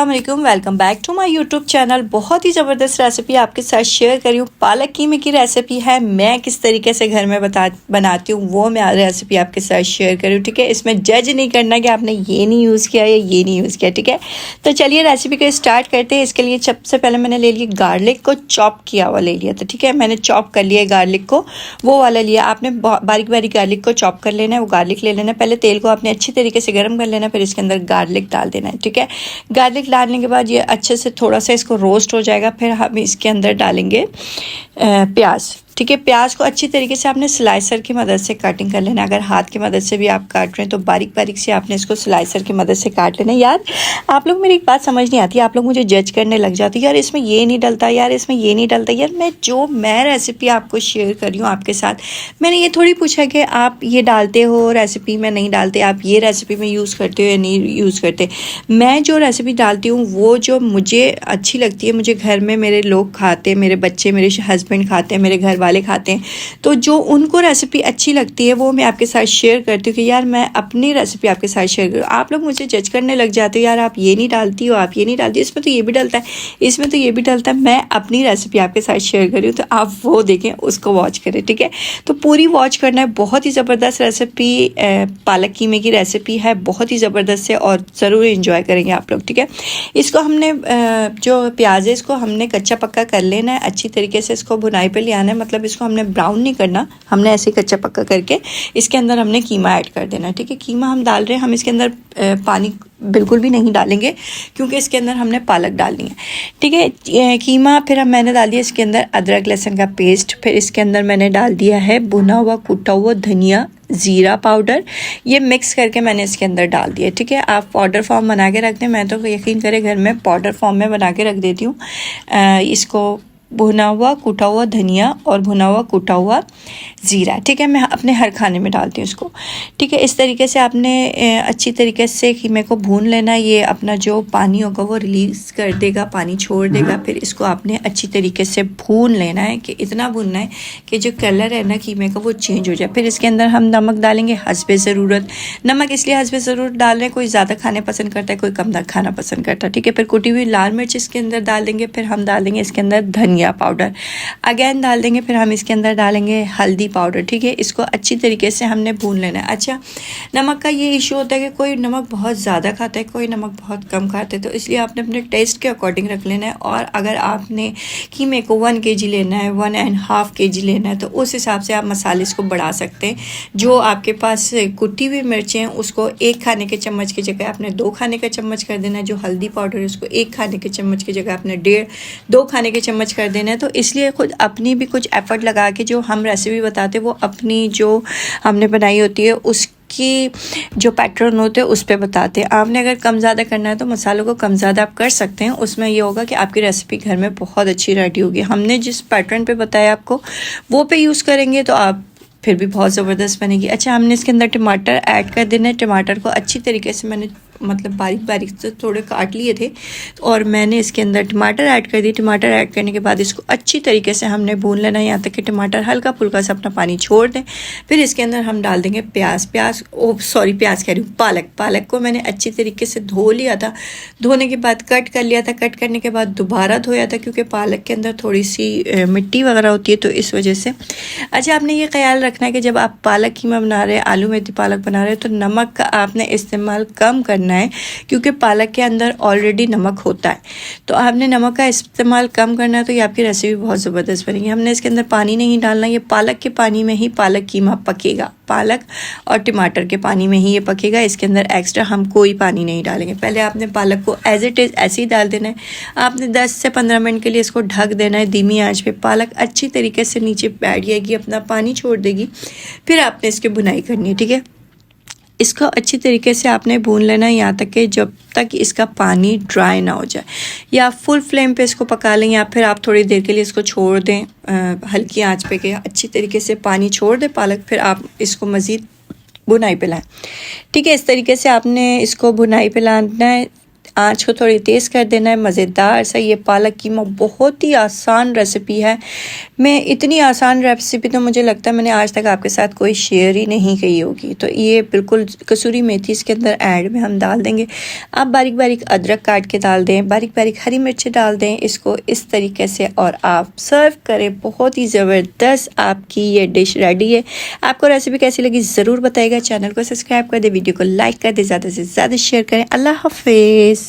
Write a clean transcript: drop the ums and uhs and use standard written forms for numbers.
अस्सलाम वालेकुम, welcome back to my YouTube channel. बहुत ही ज़बरदस्त रेसिपी आपके साथ शेयर करी हूँ। पालक कीमे की रेसिपी है। मैं किस तरीके से घर में बनाती हूँ वो मैं रेसिपी आपके साथ शेयर करी हूँ। ठीक है, इसमें जज नहीं करना कि आपने ये नहीं यूज़ किया या ये नहीं यूज़ किया। ठीक है, तो चलिए रेसिपी को स्टार्ट करते हैं। इसके लिए सबसे पहले मैंने ले लिया गार्लिक को, चॉप किया हुआ ले लिया था। ठीक है, मैंने चॉप कर लिया गार्लिक को, वो वाला लिया। आपने बारीक बारीक गार्लिक को चॉप कर लेना है, वो गार्लिक ले लेना है। पहले तेल को आपने अच्छी तरीके से गर्म कर लेना है, फिर इसके अंदर गार्लिक डाल देना है। ठीक है, गार्लिक डालने के बाद ये अच्छे से थोड़ा सा इसको रोस्ट हो जाएगा। फिर हम इसके अंदर डालेंगे प्याज। ठीक है, प्याज को अच्छी तरीके से आपने स्लाइसर की मदद से कटिंग कर लेना है। अगर हाथ की मदद से भी आप काट रहे हैं तो बारीक बारीक से आपने इसको स्लाइसर की मदद से काट लेना है। यार आप लोग, मेरी एक बात समझ नहीं आती, आप लोग मुझे जज करने लग जाते हैं, यार इसमें ये नहीं डलता, यार इसमें ये नहीं डलता। यार मैं रेसिपी आपको शेयर कर रही हूँ आपके साथ, मैंने ये थोड़ी पूछा कि आप ये डालते हो रेसिपी में नहीं डालते, आप ये रेसिपी में यूज़ करते हो या नहीं यूज़ करते। मैं जो रेसिपी डालती हूँ वो जो मुझे अच्छी लगती है, मुझे घर में मेरे लोग खाते हैं, मेरे बच्चे, मेरे हस्बैंड खाते हैं, मेरे घर वाले खाते हैं, तो जो उनको रेसिपी अच्छी लगती है वो मैं आपके साथ शेयर करती हूँ कि यार मैं अपनी रेसिपी आपके साथ शेयर करूँ। आप लोग मुझे जज करने लग जाते हो, यार आप ये नहीं डालती हो, आप ये नहीं डालती, इसमें तो ये भी डलता है, इसमें तो ये भी डलता है। मैं अपनी रेसिपी आपके साथ शेयर कर रही हूँ, तो आप वो देखें, उसको वॉच करें। ठीक है, तो पूरी वॉच करना है। बहुत ही ज़बरदस्त रेसिपी पालक कीमे की रेसिपी है, बहुत ही ज़बरदस्त है और ज़रूर इन्जॉय करेंगे आप लोग। ठीक है, इसको हमने जो प्याज है इसको हमने कच्चा पक्का कर लेना है। अच्छी तरीके से इसको भुनाई पे ले आना है, मतलब इसको हमने ब्राउन नहीं करना, हमने ऐसे कच्चा पक्का करके इसके अंदर हमने कीमा ऐड कर देना है। ठीक है, कीमा हम डाल रहे हैं, हम इसके अंदर पानी बिल्कुल भी नहीं डालेंगे क्योंकि इसके अंदर हमने पालक डालनी है। ठीक है, कीमा फिर मैंने डाल दिया इसके अंदर अदरक लहसुन का पेस्ट, फिर इसके अंदर मैंने डाल दिया है भुना हुआ कूटा हुआ धनिया, ज़ीरा पाउडर, ये मिक्स करके मैंने इसके अंदर डाल दिया। ठीक है, आप पाउडर फॉर्म बना के रख दें, मैं तो यकीन करें घर में पाउडर फॉर्म में बना के रख देती हूँ। इसको भुना हुआ कूटा हुआ धनिया और भुना हुआ कूटा हुआ ज़ीरा। ठीक है, मैं अपने हर खाने में डालती हूँ इसको। ठीक है, इस तरीके से आपने अच्छी तरीके से कीमे को भून लेना। ये अपना जो पानी होगा वो रिलीज़ कर देगा, पानी छोड़ देगा। फिर इसको आपने अच्छी तरीके से भून लेना है कि इतना भूनना है कि जो कलर है ना कीमे का वो चेंज हो जाए। फिर इसके अंदर हम नमक डालेंगे हस्बे ज़रूरत। नमक इसलिए हस्बे ज़रूरत डाल रहे हैं, कोई ज़्यादा खाने पसंद करता है, कोई कम खाना पसंद करता है। ठीक है, फिर कुटी हुई लाल मिर्च इसके अंदर डाल देंगे। फिर हम डाल देंगे इसके अंदर धनिया पाउडर अगेन डाल देंगे। फिर हम इसके अंदर डालेंगे हल्दी पाउडर। ठीक है, इसको अच्छी तरीके से हमने भून लेना है। अच्छा, नमक का ये इशू होता है कि कोई नमक बहुत ज़्यादा खाता है, कोई नमक बहुत कम खाता है, तो इसलिए आपने अपने टेस्ट के अकॉर्डिंग रख लेना है। और अगर आपने कीमे को 1 kg लेना है, 1.5 kg लेना है, तो उस हिसाब से आप मसाले इसको बढ़ा सकते हैं। जो आपके पास कुटी हुई मिर्चें हैं उसको 1 खाने के चम्मच की जगह आपने 2 खाने का चम्मच कर देना है। जो हल्दी पाउडर है उसको 1 खाने के चम्मच की जगह आपने 1.5-2 खाने के चम्मच कर देना है। तो इसलिए खुद अपनी भी कुछ एफ़र्ट लगा के जो हम रेसिपी बताते हैं वो अपनी जो हमने बनाई होती है उसकी जो पैटर्न होते हैं उस पे बताते हैं। आपने अगर कम ज़्यादा करना है तो मसालों को कम ज़्यादा आप कर सकते हैं, उसमें ये होगा कि आपकी रेसिपी घर में बहुत अच्छी रेडी होगी। हमने जिस पैटर्न पे बताया आपको वो पे यूज़ करेंगे तो आप फिर भी बहुत ज़बरदस्त बनेगी। अच्छा, हमने इसके अंदर टमाटर ऐड कर देना है। टमाटर को अच्छी तरीके से मैंने मतलब बारीक बारीक से थोड़े काट लिए थे और मैंने इसके अंदर टमाटर ऐड कर दिए। टमाटर ऐड करने के बाद इसको अच्छी तरीके से हमने भून लेना है यहाँ तक कि टमाटर हल्का फुल्का सा अपना पानी छोड़ दें। फिर इसके अंदर हम डाल देंगे प्याज कह रही हूँ पालक को मैंने अच्छी तरीके से धो लिया था। धोने के बाद कट कर लिया था, कट करने के बाद दोबारा धोया था क्योंकि पालक के अंदर थोड़ी सी मिट्टी वगैरह होती है, तो इस वजह से। अच्छा, आपने ये ख्याल रखना है कि जब आप पालक कीमा बना रहे हैं, आलू मेथी पालक बना रहे हैं, तो नमक का आपने इस्तेमाल कम करना है क्योंकि पालक के अंदर ऑलरेडी नमक होता है। तो आपने नमक का इस्तेमाल कम करना है, तो ये आपकी रेसिपी बहुत ज़बरदस्त बनेगी। हमने इसके अंदर पानी नहीं डालना, ये पालक के पानी में ही पालक कीमा पकेगा, पालक और टमाटर के पानी में ही ये पकेगा। इसके अंदर एक्स्ट्रा हम कोई पानी नहीं डालेंगे। पहले आपने पालक को एज इट इज़ ऐसे ही डाल देना है। आपने 10 से 15 मिनट के लिए इसको ढक देना है धीमी आंच पे। पालक अच्छी तरीके से नीचे बैठ जाएगी, अपना पानी छोड़ देगी। फिर आपने इसकी बुनाई करनी है। ठीक है, इसको अच्छी तरीके से आपने भून लेना है यहाँ तक कि जब तक इसका पानी ड्राई ना हो जाए। या फुल फ्लेम पे इसको पका लें या फिर आप थोड़ी देर के लिए इसको छोड़ दें हल्की आंच पे, के अच्छी तरीके से पानी छोड़ दें पालक। फिर आप इसको मज़ीद भुनाई पे लाएं। ठीक है, इस तरीके से आपने इसको भुनाई पे लाना है। आँच को थोड़ी तेज़ कर देना है। मज़ेदार सा ये पालक कीमा बहुत ही आसान रेसिपी है। मैं इतनी आसान रेसिपी तो मुझे लगता है मैंने आज तक आपके साथ कोई शेयर ही नहीं की होगी। तो ये बिल्कुल कसूरी मेथी इसके अंदर ऐड में हम डाल देंगे। आप बारीक बारीक अदरक काट के डाल दें, बारीक बारीक हरी मिर्ची डाल दें इसको इस तरीके से, और आप सर्व करें। बहुत ही ज़बरदस्त आपकी ये डिश रेडी है। आपको रेसिपी कैसी लगी ज़रूर बताइएगा। चैनल को सब्सक्राइब कर दे, वीडियो को लाइक कर दे, ज़्यादा से ज़्यादा शेयर करें। अल्लाह हाफिज़।